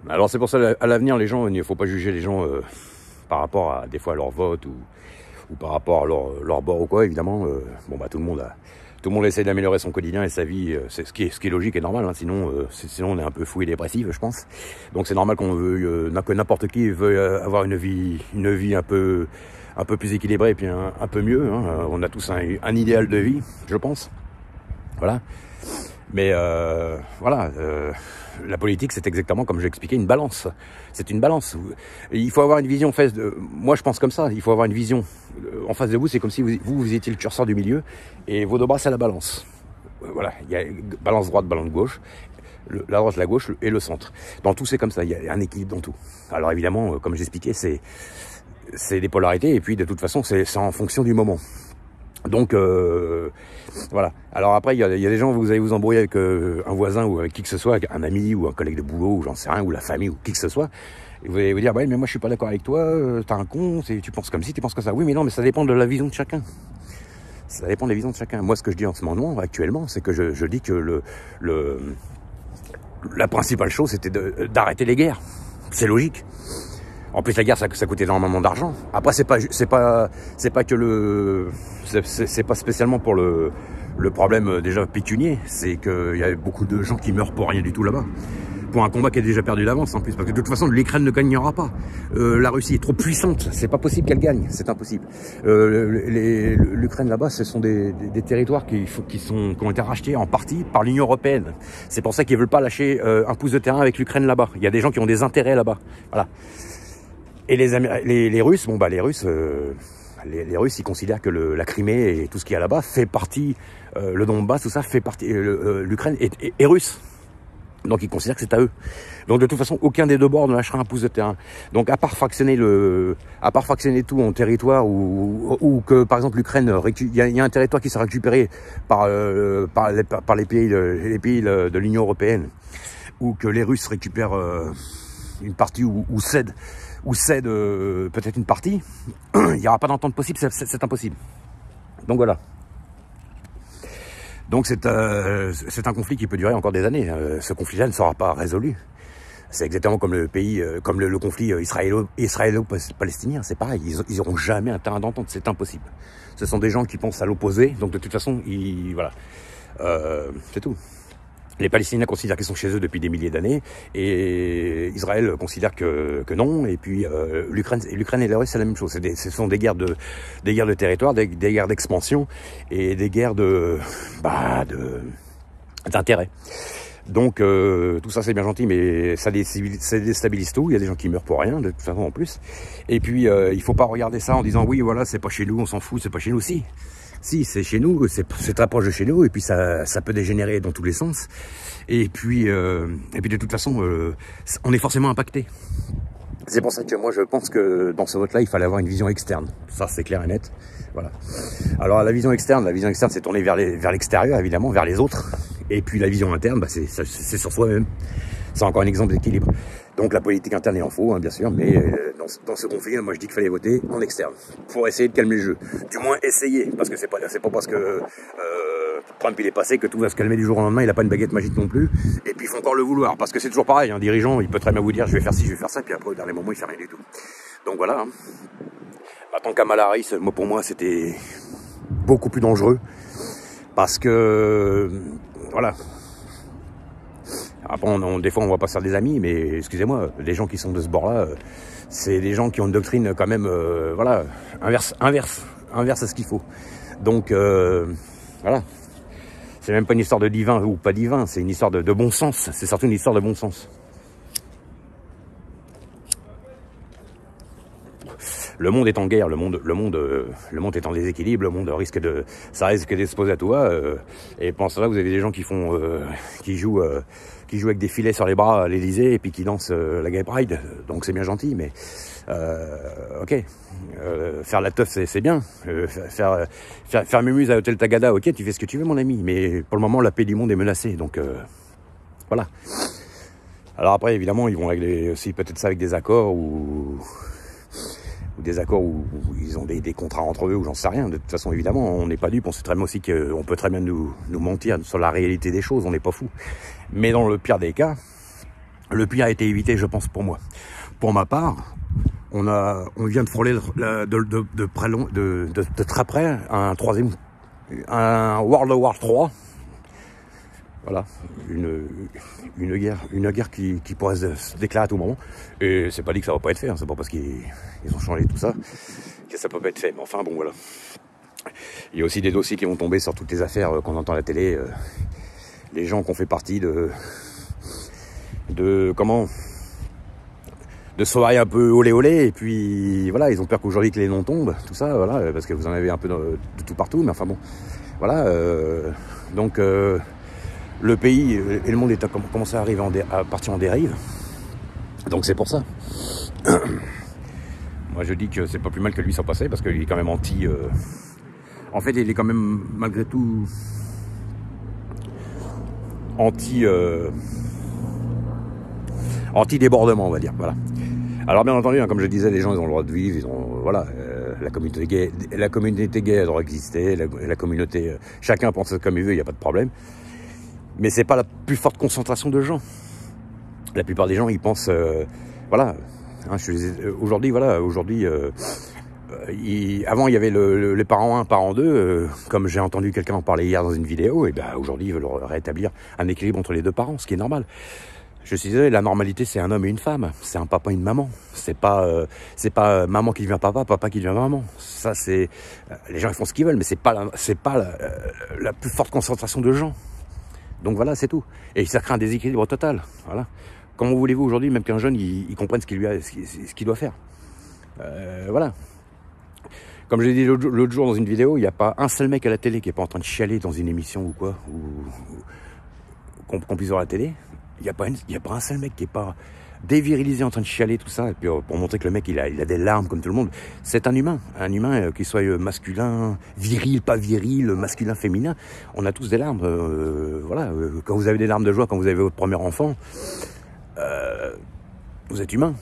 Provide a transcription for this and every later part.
Alors c'est pour ça, à l'avenir, les gens, il ne faut pas juger les gens par rapport à des fois à leur vote ou par rapport à leur bord ou quoi, évidemment. Bon bah tout le monde essaie d'améliorer son quotidien et sa vie, c'est ce qui est logique et normal, hein, sinon on est un peu fou et dépressif, je pense. Donc c'est normal qu'on veut que n'importe qui veuille avoir une vie un peu plus équilibrée et puis un peu mieux, hein. On a tous un idéal de vie, je pense. Voilà. Mais voilà, la politique, c'est exactement comme je l'expliquais, une balance. C'est une balance. Il faut avoir une vision en face de... Moi, je pense comme ça. Il faut avoir une vision en face de vous. C'est comme si vous étiez le curseur du milieu et vos deux bras, c'est la balance. Voilà, il y a balance droite, balance gauche, la droite, la gauche et le centre. Dans tout, c'est comme ça. Il y a un équilibre dans tout. Alors évidemment, comme j'expliquais, c'est des polarités et puis de toute façon, c'est en fonction du moment. Donc voilà. Alors après, il y a des gens, vous allez vous embrouiller avec un voisin ou avec qui que ce soit, avec un ami ou un collègue de boulot ou j'en sais rien, ou la famille ou qui que ce soit. Et vous allez vous dire, bah, mais moi je suis pas d'accord avec toi, t'es un con, tu penses comme ci, tu penses comme ça. Oui, mais non, mais ça dépend de la vision de chacun. Ça dépend de la vision de chacun. Moi, ce que je dis en ce moment, actuellement, c'est que je dis que la principale chose, c'était d'arrêter les guerres. C'est logique. En plus, la guerre, ça coûte énormément d'argent. Après, c'est pas spécialement pour le problème déjà pécunier. C'est qu'il y a beaucoup de gens qui meurent pour rien du tout là-bas. Pour un combat qui est déjà perdu d'avance en plus. Parce que de toute façon, l'Ukraine ne gagnera pas. La Russie est trop puissante. C'est pas possible qu'elle gagne. C'est impossible. L'Ukraine là-bas, ce sont des territoires qui ont été rachetés en partie par l'Union européenne. C'est pour ça qu'ils veulent pas lâcher un pouce de terrain avec l'Ukraine là-bas. Il y a des gens qui ont des intérêts là-bas. Voilà. Et les Russes, bon bah les Russes, ils considèrent que la Crimée et tout ce qu'il y a là-bas fait partie, le Donbass, tout ça fait partie, l'Ukraine est russe. Donc ils considèrent que c'est à eux. Donc de toute façon, aucun des deux bords ne lâchera un pouce de terrain. Donc à part fractionner tout en territoire ou que par exemple l'Ukraine, il y a un territoire qui sera récupéré par les pays de l'Union européenne, ou que les Russes récupèrent une partie ou cèdent peut-être une partie, il n'y aura pas d'entente possible, c'est impossible. Donc voilà. Donc c'est un conflit qui peut durer encore des années. Ce conflit-là ne sera pas résolu. C'est exactement comme le conflit israélo-palestinien. C'est pareil, ils n'auront jamais un terrain d'entente, c'est impossible. Ce sont des gens qui pensent à l'opposé, donc de toute façon, voilà. C'est tout. Les Palestiniens considèrent qu'ils sont chez eux depuis des milliers d'années et Israël considère que non. Et puis l'Ukraine et la Russie, c'est la même chose. Ce sont des guerres de territoire, des guerres d'expansion et des guerres d'intérêt. Donc tout ça c'est bien gentil, mais ça déstabilise tout. Il y a des gens qui meurent pour rien, de toute façon en plus. Et puis il faut pas regarder ça en disant oui voilà c'est pas chez nous, on s'en fout, c'est pas chez nous. Si, c'est chez nous, c'est très proche de chez nous, et puis ça peut dégénérer dans tous les sens. Et puis de toute façon, on est forcément impacté. C'est pour ça que moi je pense que dans ce vote-là, il fallait avoir une vision externe. Ça c'est clair et net. Voilà. Alors la vision externe, c'est tourner vers l'extérieur, évidemment, vers les autres. Et puis la vision interne, bah, c'est sur soi-même. C'est encore un exemple d'équilibre. Donc la politique interne il en faut, hein, bien sûr, mais dans ce conflit, moi je dis qu'il fallait voter en externe pour essayer de calmer le jeu. Du moins essayer, parce que c'est pas parce que Trump il est passé que tout va se calmer du jour au lendemain. Il a pas une baguette magique non plus. Et puis il faut encore le vouloir, parce que c'est toujours pareil. Un dirigeant, il peut très bien vous dire je vais faire ci, je vais faire ça, puis après au dernier moment il fait rien du tout. Donc voilà. Hein. Maintenant Kamala Harris, pour moi c'était beaucoup plus dangereux, parce que voilà. Après, des fois, on va pas se faire des amis, mais excusez-moi, les gens qui sont de ce bord-là, c'est des gens qui ont une doctrine quand même, voilà, inverse à ce qu'il faut. Donc, voilà. C'est même pas une histoire de divin ou pas divin, c'est une histoire de bon sens. C'est surtout une histoire de bon sens. Le monde est en guerre, le monde est en déséquilibre, le monde risque d'exploser à tout va. Et pendant cela, vous avez des gens qui jouent avec des filets sur les bras à l'Elysée et puis qui dansent la Gay Pride. Donc c'est bien gentil, mais ok. Faire la teuf, c'est bien. Faire mumuse à Hôtel Tagada, ok, tu fais ce que tu veux, mon ami. Mais pour le moment, la paix du monde est menacée. Donc voilà. Alors après, évidemment, ils vont régler aussi peut-être ça avec des accords ou des accords où ils ont des contrats entre eux ou j'en sais rien. De toute façon, évidemment, on n'est pas dupes, on sait très bien aussi qu'on peut très bien nous mentir sur la réalité des choses, on n'est pas fou. Mais dans le pire des cas, le pire a été évité, je pense, pour moi. Pour ma part, on vient de frôler de très près un World War 3. Voilà, une guerre qui pourrait se déclarer à tout moment. Et c'est pas dit que ça va pas être fait, hein. C'est pas parce qu'ils ont changé tout ça que ça peut pas être fait. Mais enfin bon, voilà. Il y a aussi des dossiers qui vont tomber sur toutes les affaires qu'on entend à la télé. Les gens qui ont fait partie de soirées un peu olé olé, et puis voilà, ils ont peur qu'aujourd'hui que les noms tombent, tout ça, voilà, parce que vous en avez un peu de tout partout, mais enfin bon, voilà, donc le pays et le monde est commencé à arriver à partir en dérive, donc c'est pour ça. Moi je dis que c'est pas plus mal que lui s'en passait, parce qu'il est quand même anti, en fait il est quand même malgré tout anti-débordement, on va dire, voilà. Alors bien entendu, hein, comme je disais, les gens ils ont le droit de vivre, ils ont, voilà, la communauté gay elle a le droit d'exister, la communauté, chacun pense comme il veut, il n'y a pas de problème. Mais c'est pas la plus forte concentration de gens. La plupart des gens, ils pensent, voilà, hein, aujourd'hui, voilà, aujourd'hui, avant il y avait les parents 1, parents 2, comme j'ai entendu quelqu'un en parler hier dans une vidéo, et ben aujourd'hui ils veulent rétablir un équilibre entre les deux parents, ce qui est normal. Je suis désolé, la normalité c'est un homme et une femme, c'est un papa et une maman. C'est pas maman qui devient papa, papa qui devient maman. Ça c'est les gens ils font ce qu'ils veulent, mais c'est pas la plus forte concentration de gens. Donc voilà, c'est tout. Et ça crée un déséquilibre total. Voilà. Comment voulez-vous aujourd'hui, même qu'un jeune il comprenne ce qu'il doit faire. Voilà. Comme je l'ai dit l'autre jour dans une vidéo, il n'y a pas un seul mec à la télé qui est pas en train de chialer dans une émission ou quoi, qu'on puisse voir à la télé. Il n'y a pas un seul mec qui est pas dévirilisé en train de chialer, tout ça, et puis pour montrer que le mec il a des larmes comme tout le monde. C'est un humain qu'il soit masculin, viril, pas viril, masculin, féminin. On a tous des larmes, voilà. Quand vous avez des larmes de joie, quand vous avez votre premier enfant, vous êtes humain.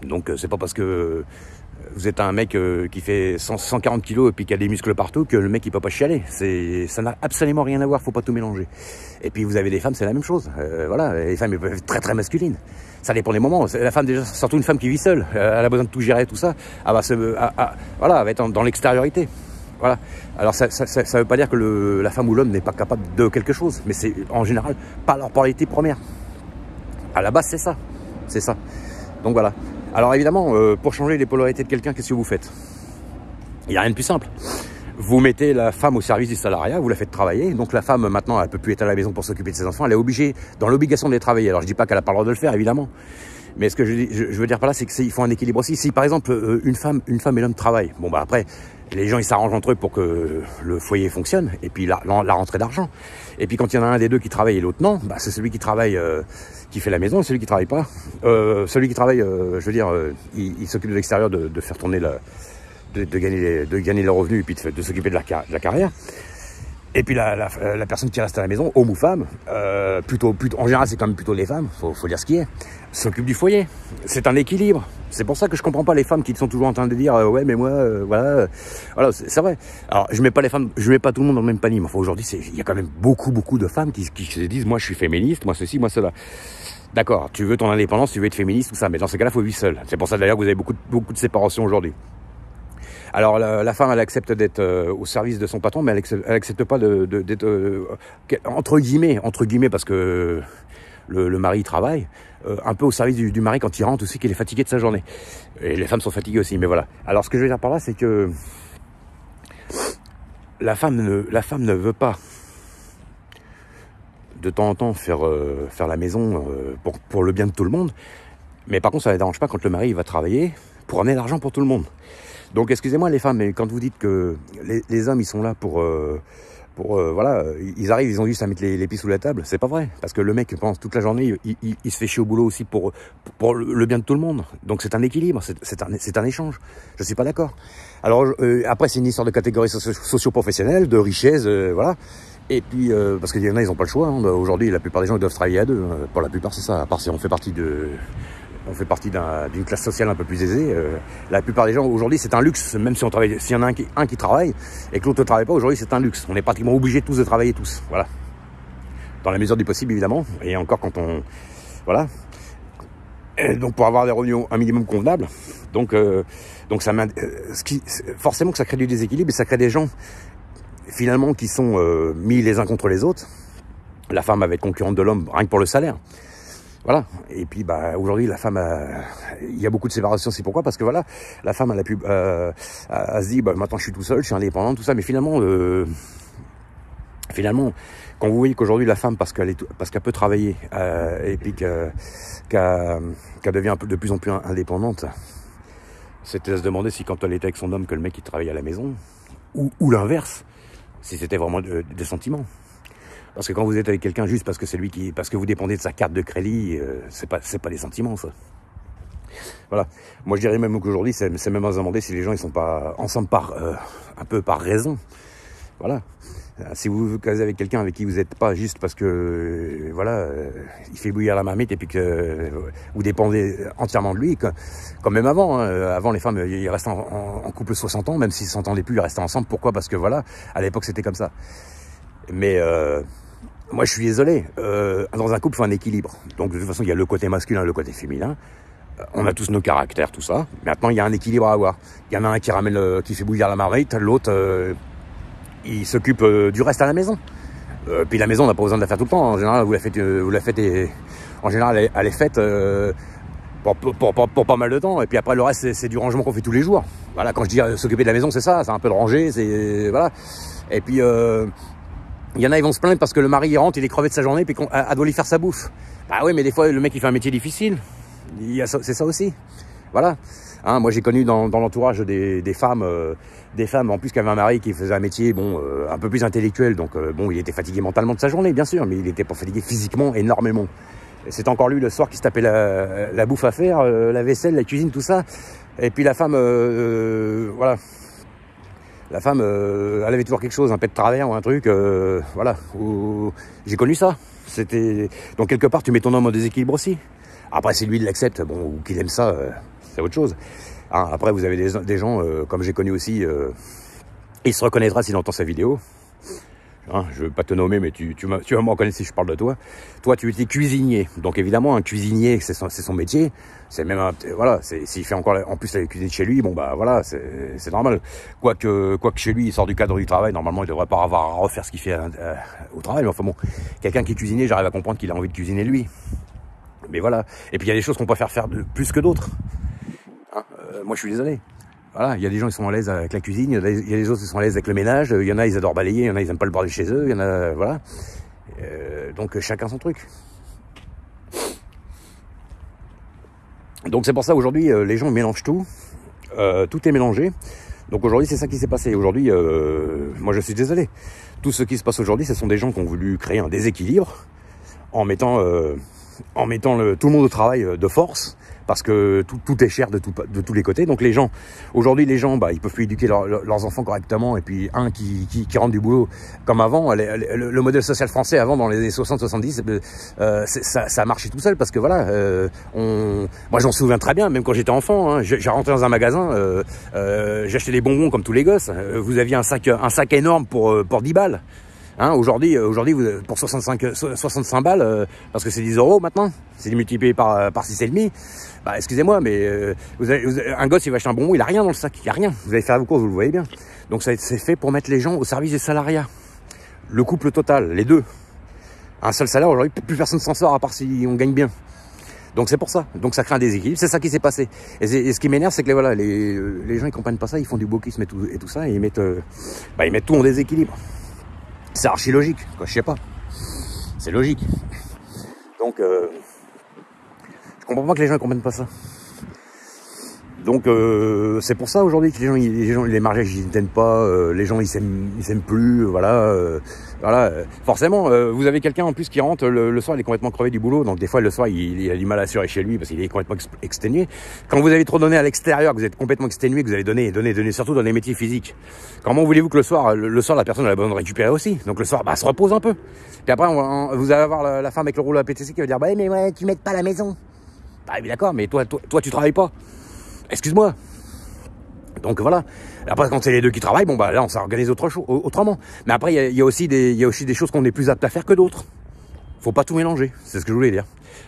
Donc c'est pas parce que vous êtes un mec qui fait 140 kilos et puis qui a des muscles partout que le mec il peut pas chialer. Ça n'a absolument rien à voir, faut pas tout mélanger. Et puis vous avez des femmes, c'est la même chose. Voilà, les femmes elles peuvent être très très masculines. Ça dépend des moments. La femme déjà, surtout une femme qui vit seule, elle a besoin de tout gérer, tout ça. Voilà, elle va être dans l'extériorité. Voilà. Alors ça veut pas dire que la femme ou l'homme n'est pas capable de quelque chose, mais c'est en général pas leur qualité première. À la base c'est ça, Donc voilà. Alors évidemment, pour changer les polarités de quelqu'un, qu'est-ce que vous faites? Il n'y a rien de plus simple. Vous mettez la femme au service du salariat, vous la faites travailler. Donc la femme, maintenant, elle ne peut plus être à la maison pour s'occuper de ses enfants. Elle est obligée, dans l'obligation de les travailler. Alors je ne dis pas qu'elle n'a pas le droit de le faire, évidemment. Mais ce que je veux dire par là, c'est qu'il faut un équilibre aussi. Si par exemple, une femme et l'homme travaillent, bon bah après, les gens ils s'arrangent entre eux pour que le foyer fonctionne. Et puis la rentrée d'argent. Et puis quand il y en a un des deux qui travaille et l'autre non, bah c'est celui qui travaille qui fait la maison et celui qui travaille pas. Celui qui travaille, je veux dire, il s'occupe de l'extérieur, de faire tourner de gagner le revenu et puis de s'occuper de la carrière. Et puis la personne qui reste à la maison, homme ou femme, en général c'est quand même plutôt les femmes, faut dire ce qui est, s'occupe du foyer. C'est un équilibre. C'est pour ça que je comprends pas les femmes qui sont toujours en train de dire ouais mais moi voilà, c'est vrai. Alors je mets pas tout le monde dans le même panier, mais enfin, aujourd'hui il y a quand même beaucoup de femmes qui se disent moi je suis féministe, moi ceci, moi cela. D'accord, tu veux ton indépendance, tu veux être féministe, tout ça, mais dans ces cas-là il faut vivre seul. C'est pour ça d'ailleurs que vous avez beaucoup de séparations aujourd'hui. Alors la femme, elle accepte d'être au service de son patron, mais elle accepte pas d'être entre guillemets, parce que le mari travaille, un peu au service du mari quand il rentre aussi, qu'il est fatigué de sa journée. Et les femmes sont fatiguées aussi, mais voilà. Alors ce que je veux dire par là, c'est que la femme ne veut pas de temps en temps faire la maison pour le bien de tout le monde, mais par contre ça ne la dérange pas quand le mari il va travailler pour amener l'argent pour tout le monde. Donc excusez-moi les femmes, mais quand vous dites que les hommes ils sont là pour voilà, ils arrivent, ils ont juste à mettre les pieds sous la table, c'est pas vrai, parce que le mec pendant toute la journée il se fait chier au boulot aussi pour le bien de tout le monde. Donc c'est un équilibre, c'est un échange. Je suis pas d'accord. Alors après c'est une histoire de catégories socio-professionnelles, de richesse, voilà. Et puis parce qu'il y en a ils ont pas le choix. Hein. Aujourd'hui la plupart des gens ils doivent travailler à deux. Hein. Pour la plupart c'est ça. À part si on fait partie d'une classe sociale un peu plus aisée. La plupart des gens aujourd'hui c'est un luxe, même si on travaille, s'il y en a un qui travaille et que l'autre ne travaille pas, aujourd'hui c'est un luxe. On est pratiquement obligés tous de travailler tous, voilà. Dans la mesure du possible évidemment, et encore quand Et donc pour avoir des revenus un minimum convenable. Donc forcément que ça crée du déséquilibre et ça crée des gens finalement qui sont mis les uns contre les autres. La femme va être concurrente de l'homme rien que pour le salaire. Voilà. Et puis aujourd'hui la femme, il y a beaucoup de séparation. C'est pourquoi? Parce que voilà, la femme elle se dit maintenant je suis tout seul, je suis indépendant, tout ça. Mais finalement, quand vous voyez qu'aujourd'hui la femme parce qu'elle peut travailler et puis qu'elle devient de plus en plus indépendante, c'était à se demander si quand elle était avec son homme que le mec il travaillait à la maison ou l'inverse, si c'était vraiment des sentiments. Parce que quand vous êtes avec quelqu'un juste parce que c'est lui parce que vous dépendez de sa carte de crédit, c'est pas des sentiments, ça. Voilà. Moi, je dirais même qu'aujourd'hui, c'est même à se demander si les gens ils sont pas ensemble un peu par raison. Voilà. Si vous vous casez avec quelqu'un avec qui vous n'êtes pas juste parce que il fait bouillir la marmite et puis que vous dépendez entièrement de lui, comme même avant. Avant, les femmes ils restaient en couple 60 ans, même s'ils s'entendaient plus, ils restaient ensemble. Pourquoi? Parce que voilà, à l'époque c'était comme ça. Mais moi, je suis désolé. Dans un couple, il faut un équilibre. Donc, de toute façon, il y a le côté masculin et le côté féminin. On a tous nos caractères, tout ça. Maintenant, il y a un équilibre à avoir. Il y en a un qui fait bouillir la marmite. L'autre, il s'occupe du reste à la maison. Puis la maison, on n'a pas besoin de la faire tout le temps. En général, vous la faites et en général, elle est faite pour pas mal de temps. Et puis après, le reste, c'est du rangement qu'on fait tous les jours. Voilà, quand je dis s'occuper de la maison, c'est ça. C'est un peu de ranger, voilà. Et puis... il y en a, ils vont se plaindre parce que le mari il rentre, il est crevé de sa journée, puis qu'on doit lui faire sa bouffe. Bah oui, mais des fois, le mec, il fait un métier difficile. C'est ça aussi. Voilà. Hein, moi, j'ai connu dans l'entourage des femmes, en plus, qui avaient un mari qui faisait un métier, un peu plus intellectuel. Donc, il était fatigué mentalement de sa journée, bien sûr, mais il était pas fatigué physiquement énormément. C'est encore lui, le soir, qui se tapait la bouffe à faire, la vaisselle, la cuisine, tout ça. Et puis, la femme, voilà. La femme, elle avait toujours quelque chose, un pet de travers ou un truc, voilà. J'ai connu ça. Donc quelque part, tu mets ton homme en déséquilibre aussi. Après, si lui il l'accepte, ou qu'il aime ça, c'est autre chose. Hein, après, vous avez des gens, comme j'ai connu aussi, il se reconnaîtra s'il entend sa vidéo. Hein, je veux pas te nommer, mais tu vas me reconnaître si je parle de toi. Toi, tu étais cuisinier. Donc évidemment, un cuisinier, c'est son métier. C'est même s'il fait encore en plus la cuisine chez lui, c'est normal. Quoique chez lui, il sort du cadre du travail, normalement, il devrait pas avoir à refaire ce qu'il fait au travail. Mais enfin bon, quelqu'un qui est cuisinier, j'arrive à comprendre qu'il a envie de cuisiner lui. Mais voilà. Et puis il y a des choses qu'on préfère faire plus que d'autres. Hein, moi, je suis désolé. Voilà, il y a des gens qui sont à l'aise avec la cuisine, il y a des autres qui sont à l'aise avec le ménage, il y en a ils adorent balayer, il y en a ils aiment pas le bordel chez eux, il y en a voilà. Donc chacun son truc. Donc c'est pour ça aujourd'hui les gens mélangent tout, tout est mélangé. Donc aujourd'hui c'est ça qui s'est passé. Aujourd'hui, moi je suis désolé. Tout ce qui se passe aujourd'hui, ce sont des gens qui ont voulu créer un déséquilibre en mettant tout le monde au travail de force. Parce que tout est cher de tous les côtés. Donc aujourd'hui les gens, ils peuvent plus éduquer leurs enfants correctement. Et puis qui rentre du boulot comme avant. Le modèle social français avant, dans les années 60-70, ça a marché tout seul. Parce que voilà, moi j'en souviens très bien, même quand j'étais enfant. Hein, j'ai rentré dans un magasin, j'achetais des bonbons comme tous les gosses. Vous aviez un sac énorme pour 10 balles. Hein, aujourd'hui, pour 65 balles, parce que c'est 10 € maintenant, c'est multiplié par 6,5. Excusez-moi, mais un gosse, il va acheter un bonbon, il a rien dans le sac, il y a rien. Vous allez faire vos courses, vous le voyez bien. Donc c'est fait pour mettre les gens au service des salariats. Le couple total, les deux. Un seul salaire, aujourd'hui, plus personne s'en sort, à part si on gagne bien. Donc c'est pour ça. Donc ça crée un déséquilibre. C'est ça qui s'est passé. Et ce qui m'énerve, c'est que les gens, ils comprennent pas ça, ils font du wokisme et tout ça, et ils mettent tout en déséquilibre. C'est archi logique, quoi, je sais pas. C'est logique. Donc, je comprends pas que les gens ne comprennent pas ça. Donc, c'est pour ça aujourd'hui que les mariages, ils ne tiennent pas, les gens, ils s'aiment plus, voilà. Forcément, vous avez quelqu'un en plus qui rentre le soir, il est complètement crevé du boulot, donc des fois le soir, il a du mal à assurer chez lui parce qu'il est complètement exténué. Quand vous avez trop donné à l'extérieur, que vous êtes complètement exténué, que vous allez donner, surtout dans les métiers physiques. Comment voulez-vous que le soir, la personne a besoin de récupérer aussi. Donc le soir, se repose un peu. Puis après, vous allez avoir la femme avec le rouleau à PTC qui va dire, mais ouais, tu m'aides pas à la maison. Mais d'accord, mais toi, tu travailles pas. Excuse-moi. Donc voilà. Après, quand c'est les deux qui travaillent, là, on s'organise autrement. Mais après, il y a aussi des choses qu'on est plus apte à faire que d'autres. Faut pas tout mélanger, c'est ce que je voulais dire.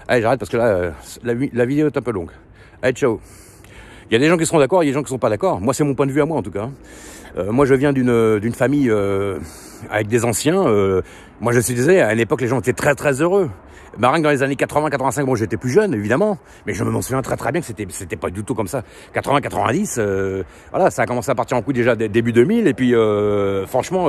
Allez, j'arrête parce que là, la vidéo est un peu longue. Allez, ciao. Il y a des gens qui seront d'accord, il y a des gens qui ne sont pas d'accord. Moi, c'est mon point de vue à moi, en tout cas. Moi, je viens d'une famille avec des anciens. Moi, je suis désolé, à l'époque, les gens étaient très, très heureux. Bah, rien que dans les années 80, 85, bon, j'étais plus jeune, évidemment, mais je m'en souviens très, très bien que c'était pas du tout comme ça. 80, 90, voilà, ça a commencé à partir en couille déjà début 2000, et puis, franchement,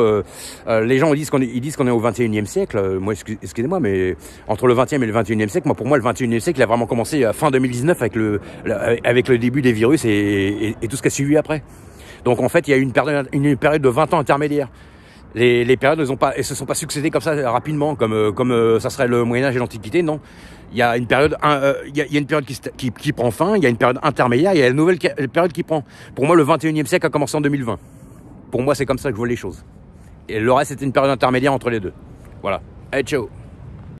les gens ils disent qu'on est au 21e siècle. Moi, excusez-moi, mais entre le 20e et le 21e siècle, moi, pour moi, le 21e siècle, il a vraiment commencé à fin 2019 avec le début des virus et tout ce qui a suivi après. Donc, en fait, il y a eu une période de 20 ans intermédiaire. Les périodes ne se sont pas succédées comme ça rapidement, comme ça serait le Moyen-Âge et l'Antiquité, non. Il y a une période, il y a une période qui prend fin, il y a une période intermédiaire, il y a une nouvelle période qui prend. Pour moi, le 21e siècle a commencé en 2020. Pour moi, c'est comme ça que je vois les choses. Et le reste, c'était une période intermédiaire entre les deux. Voilà. Allez, ciao.